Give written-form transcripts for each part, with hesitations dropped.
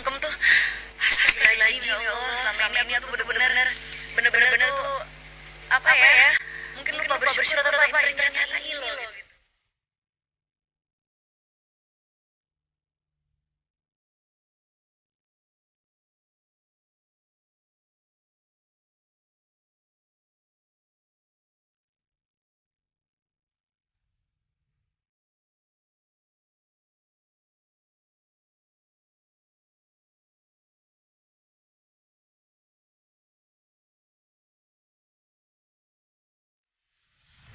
pakem tuh. Astagfirullahaladzim ya Allah, selama ini aku bener-bener tuh apa ya? Mungkin lupa bersyukur atau apa ini ternyata ini loh.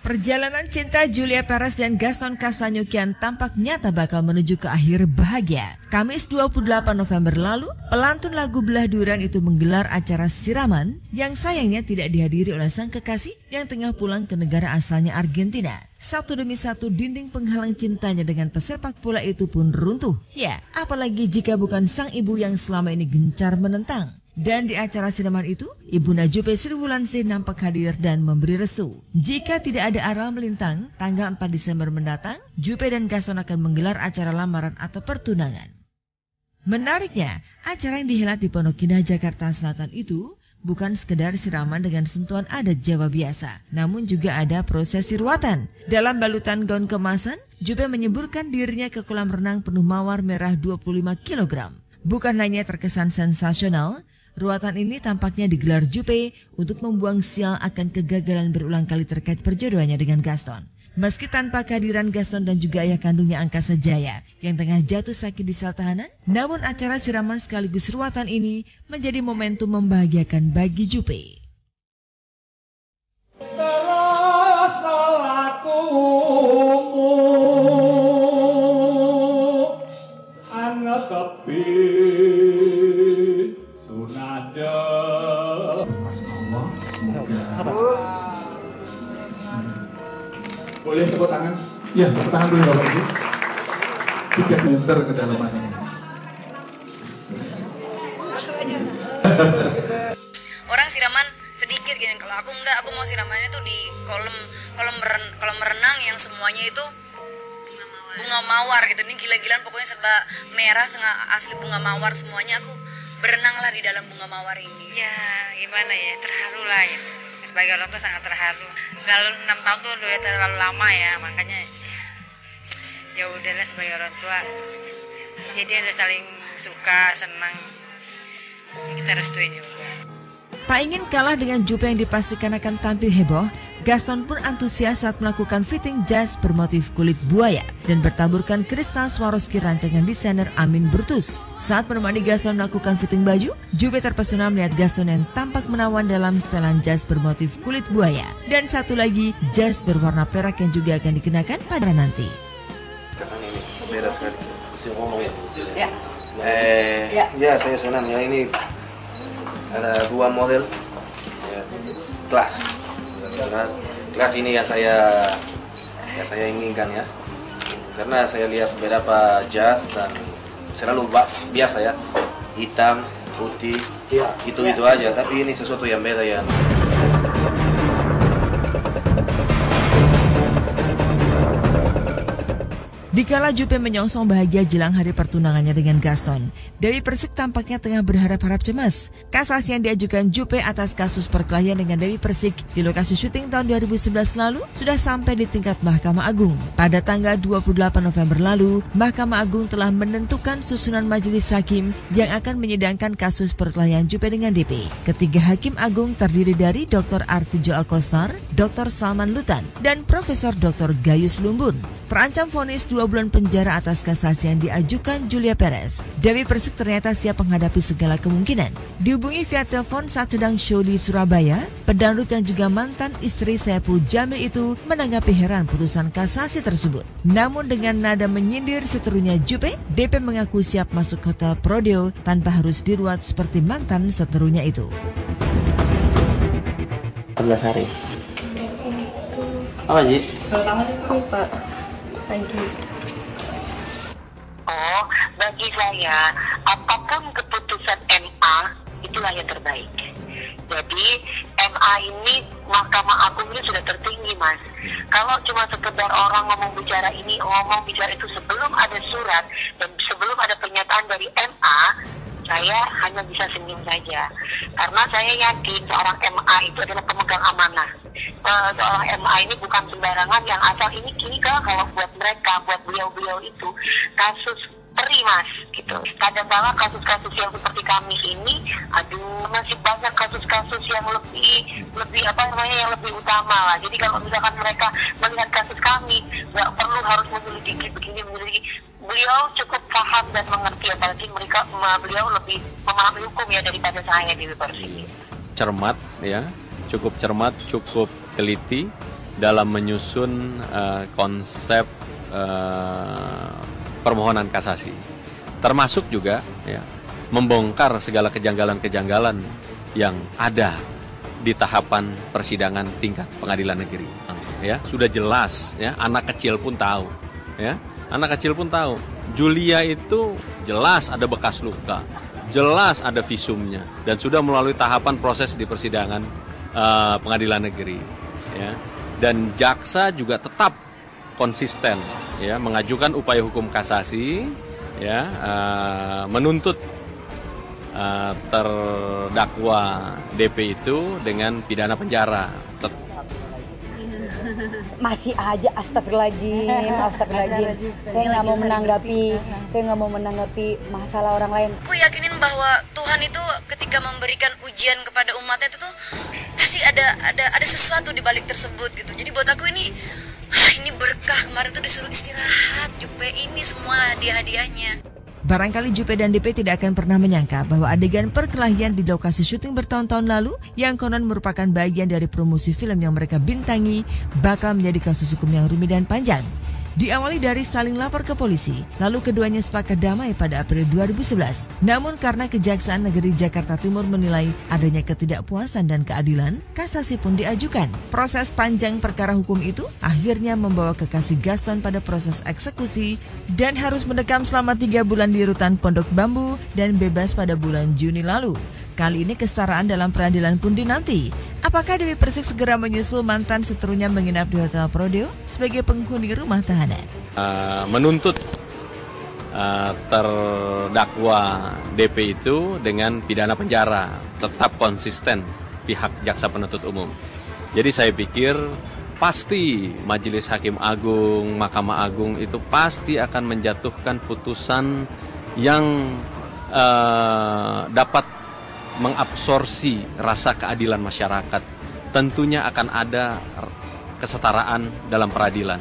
Perjalanan cinta Julia Perez dan Gaston Castagno kian tampak nyata bakal menuju ke akhir bahagia. Kamis 28 November lalu, pelantun lagu Belah Durian itu menggelar acara siraman yang sayangnya tidak dihadiri oleh sang kekasih yang tengah pulang ke negara asalnya Argentina. Satu demi satu dinding penghalang cintanya dengan pesepak bola itu pun runtuh. Ya, apalagi jika bukan sang ibu yang selama ini gencar menentang. Dan di acara siraman itu, Ibunda Jupe Sriwulansi nampak hadir dan memberi restu. Jika tidak ada aral melintang, tanggal 4 Desember mendatang, Jupe dan Gaston akan menggelar acara lamaran atau pertunangan. Menariknya, acara yang dihelat di Pondok Indah, Jakarta Selatan itu bukan sekedar siraman dengan sentuhan adat Jawa biasa, namun juga ada prosesi ruatan. Dalam balutan gaun kemasan, Jupe menyemburkan dirinya ke kolam renang penuh mawar merah 25 kg. Bukan hanya terkesan sensasional, ruatan ini tampaknya digelar Jupe untuk membuang sial akan kegagalan berulang kali terkait perjodohannya dengan Gaston. Meski tanpa kehadiran Gaston dan juga ayah kandungnya Angkasa Jaya yang tengah jatuh sakit di sel tahanan, namun acara siraman sekaligus ruatan ini menjadi momentum membahagiakan bagi Jupe. Terus melakumu anak tepi sunada. Boleh tepuk tangan? Ya, tepuk tangan dulu Bapak Ibu. 3 meter kedalamannya. Orang siraman sedikit gini, kalau aku enggak, aku mau siramannya tuh di kolam renang yang semuanya itu bunga mawar gitu. Ini gila-gilaan pokoknya serba merah, asli bunga mawar semuanya. Aku berenanglah di dalam bunga mawar ini. Ya gimana ya, terharu lah gitu. Sebagai orang tua sangat terharu. Kalau 6 tahun tuh udah terlalu lama ya, makanya ya udahlah sebagai orang tua. Jadi ada saling suka, senang. Kita restuin juga. Tak ingin kalah dengan Jupe yang dipastikan akan tampil heboh, Gaston pun antusias saat melakukan fitting jas bermotif kulit buaya dan bertaburkan kristal Swarovski rancangan desainer Amin Brutus. Saat menemani Gaston melakukan fitting baju, Jupe terpesona melihat Gaston yang tampak menawan dalam setelan jas bermotif kulit buaya. Dan satu lagi, jas berwarna perak yang juga akan dikenakan pada nanti. Karena ini beda sekali. Bisa ngomong ya? Ya. Saya senang ya, ini ada 2 model ya, kelas. Karena kelas ini yang saya inginkan ya. Karena saya lihat beberapa jas dan selalu biasa ya, hitam, putih, itu aja. Tapi ini sesuatu yang beda ya. Dikala Jupe menyongsong bahagia jelang hari pertunangannya dengan Gaston, Dewi Persik tampaknya tengah berharap-harap cemas. Kasasi yang diajukan Jupe atas kasus perkelahian dengan Dewi Persik di lokasi syuting tahun 2011 lalu sudah sampai di tingkat Mahkamah Agung. Pada tanggal 28 November lalu, Mahkamah Agung telah menentukan susunan majelis hakim yang akan menyidangkan kasus perkelahian Jupe dengan DP. Ketiga hakim agung terdiri dari Dr. Artijo Alkostar, Dr. Salman Lutan, dan Profesor Dr. Gayus Lumbun. Terancam vonis 2 bulan penjara atas kasasi yang diajukan Julia Perez. Dewi Persik ternyata siap menghadapi segala kemungkinan. Dihubungi via telepon saat sedang show di Surabaya, pedangdut yang juga mantan istri Saipul Jamil itu menanggapi heran putusan kasasi tersebut. Namun dengan nada menyindir seterunya Jupe, DP mengaku siap masuk hotel Prodeo tanpa harus diruat seperti mantan seterunya itu. 14 hari. Apa Ji? Pak. Oh, bagi saya, apapun keputusan MA, itulah yang terbaik. Jadi, MA ini, Mahkamah Agung ini sudah tertinggi, Mas. Kalau cuma sekedar orang ngomong bicara itu sebelum ada surat dan sebelum ada pernyataan dari MA, saya hanya bisa senyum saja. Karena saya yakin seorang MA itu adalah pemegang amanah. Seorang MA ini bukan sembarangan yang asal ini kini kalau buat mereka, buat beliau-beliau itu kasus peri mas gitu. Kadang banget kasus-kasus yang seperti kami ini, aduh masih banyak kasus-kasus yang lebih apa namanya yang lebih utama lah. Jadi kalau misalkan mereka melihat kasus kami, nggak perlu harus menyelidiki begini menyelidiki. Beliau cukup paham dan mengerti, apalagi beliau lebih memahami hukum ya daripada saya di Persib. Cermat ya, cukup cermat, cukup teliti dalam menyusun konsep permohonan kasasi, termasuk juga ya, membongkar segala kejanggalan-kejanggalan yang ada di tahapan persidangan tingkat pengadilan negeri. Ya, sudah jelas ya, anak kecil pun tahu ya. Anak kecil pun tahu, Julia itu jelas ada bekas luka, jelas ada visumnya, dan sudah melalui tahapan proses di persidangan pengadilan negeri. Ya. Dan jaksa juga tetap konsisten ya, mengajukan upaya hukum kasasi ya, menuntut terdakwa DP itu dengan pidana penjara. Masih aja astagfirullahaladzim. Saya nggak mau menanggapi masalah orang lain. Aku yakinin bahwa Tuhan itu ketika memberikan ujian kepada umatnya itu tuh pasti ada sesuatu di balik tersebut gitu. Jadi buat aku ini berkah. Kemarin tuh disuruh istirahat, Jupe ini semua hadiah-hadiahnya. Barangkali Jupe dan DP tidak akan pernah menyangka bahwa adegan perkelahian di lokasi syuting bertahun-tahun lalu yang konon merupakan bagian dari promosi film yang mereka bintangi bakal menjadi kasus hukum yang rumit dan panjang. Diawali dari saling lapor ke polisi, lalu keduanya sepakat damai pada April 2011. Namun karena Kejaksaan Negeri Jakarta Timur menilai adanya ketidakpuasan dan keadilan, kasasi pun diajukan. Proses panjang perkara hukum itu akhirnya membawa kekasih Gaston pada proses eksekusi dan harus mendekam selama 3 bulan di rutan Pondok Bambu dan bebas pada bulan Juni lalu. Kali ini kesetaraan dalam peradilan pun dinanti. Apakah Dewi Persik segera menyusul mantan seterunya menginap di Hotel Prodeo sebagai penghuni rumah tahanan? Menuntut terdakwa DP itu dengan pidana penjara, tetap konsisten pihak jaksa penuntut umum. Jadi saya pikir pasti Majelis Hakim Agung, Mahkamah Agung itu pasti akan menjatuhkan putusan yang dapat mengabsorsi rasa keadilan masyarakat. Tentunya akan ada kesetaraan dalam peradilan.